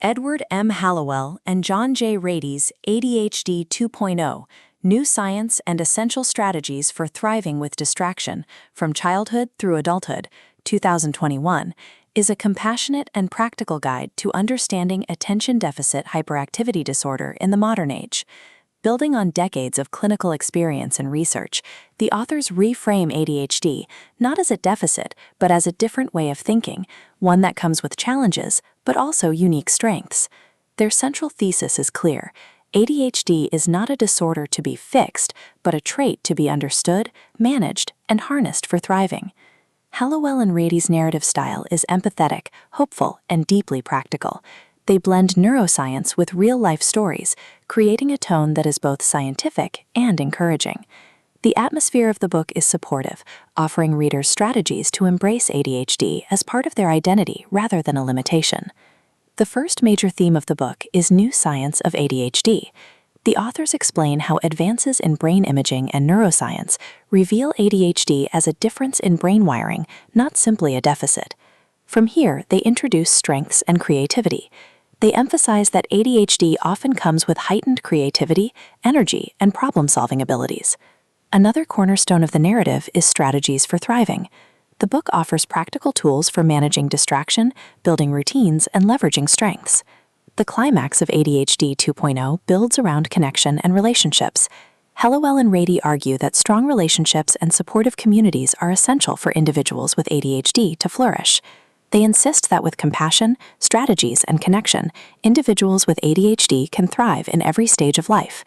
Edward M. Hallowell and John J. Ratey's ADHD 2.0, New Science and Essential Strategies for Thriving with Distraction, From Childhood Through Adulthood, 2021, is a compassionate and practical guide to understanding attention deficit hyperactivity disorder in the modern age. Building on decades of clinical experience and research, the authors reframe ADHD not as a deficit, but as a different way of thinking, one that comes with challenges, but also unique strengths. Their central thesis is clear. ADHD is not a disorder to be fixed, but a trait to be understood, managed, and harnessed for thriving. Hallowell and Ratey's narrative style is empathetic, hopeful, and deeply practical. They blend neuroscience with real-life stories, creating a tone that is both scientific and encouraging. The atmosphere of the book is supportive, offering readers strategies to embrace ADHD as part of their identity rather than a limitation. The first major theme of the book is New Science of ADHD. The authors explain how advances in brain imaging and neuroscience reveal ADHD as a difference in brain wiring, not simply a deficit. From here, they introduce strengths and creativity. They emphasize that ADHD often comes with heightened creativity, energy, and problem-solving abilities. Another cornerstone of the narrative is strategies for thriving. The book offers practical tools for managing distraction, building routines, and leveraging strengths. The climax of ADHD 2.0 builds around connection and relationships. Hallowell and Ratey argue that strong relationships and supportive communities are essential for individuals with ADHD to flourish. They insist that with compassion, strategies, and connection, individuals with ADHD can thrive in every stage of life.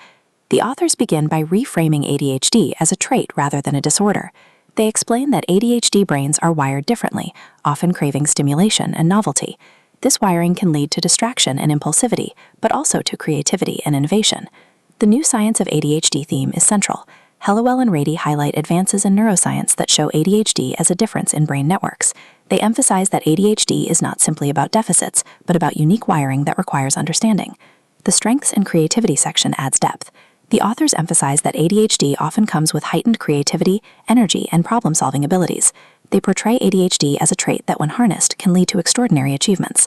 The authors begin by reframing ADHD as a trait rather than a disorder. They explain that ADHD brains are wired differently, often craving stimulation and novelty. This wiring can lead to distraction and impulsivity, but also to creativity and innovation. The new science of ADHD theme is central. Hallowell and Ratey highlight advances in neuroscience that show ADHD as a difference in brain networks. They emphasize that ADHD is not simply about deficits, but about unique wiring that requires understanding. The strengths and creativity section adds depth. The authors emphasize that ADHD often comes with heightened creativity, energy, and problem-solving abilities. They portray ADHD as a trait that, when harnessed, can lead to extraordinary achievements.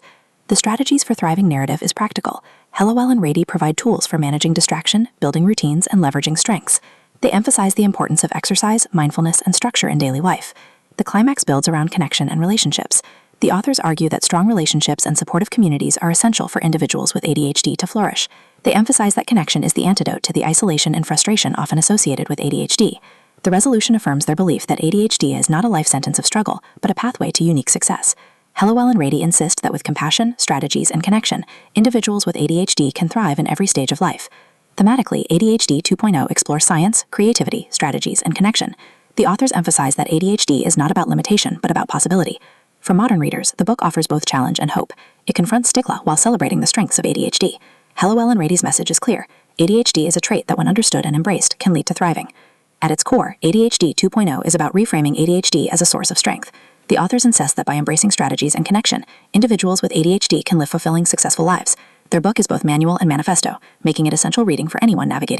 The strategies for thriving narrative is practical. Hallowell and Ratey provide tools for managing distraction, building routines, and leveraging strengths. They emphasize the importance of exercise, mindfulness, and structure in daily life. The climax builds around connection and relationships. The authors argue that strong relationships and supportive communities are essential for individuals with ADHD to flourish. They emphasize that connection is the antidote to the isolation and frustration often associated with ADHD. The resolution affirms their belief that ADHD is not a life sentence of struggle, but a pathway to unique success. Hallowell and Ratey insist that with compassion, strategies, and connection, individuals with ADHD can thrive in every stage of life. Thematically, ADHD 2.0 explores science, creativity, strategies, and connection. The authors emphasize that ADHD is not about limitation, but about possibility. For modern readers, the book offers both challenge and hope. It confronts stigma while celebrating the strengths of ADHD. Hallowell and Ratey's message is clear. ADHD is a trait that, when understood and embraced, can lead to thriving. At its core, ADHD 2.0 is about reframing ADHD as a source of strength. The authors insist that by embracing strategies and connection, individuals with ADHD can live fulfilling, successful lives. Their book is both manual and manifesto, making it essential reading for anyone navigating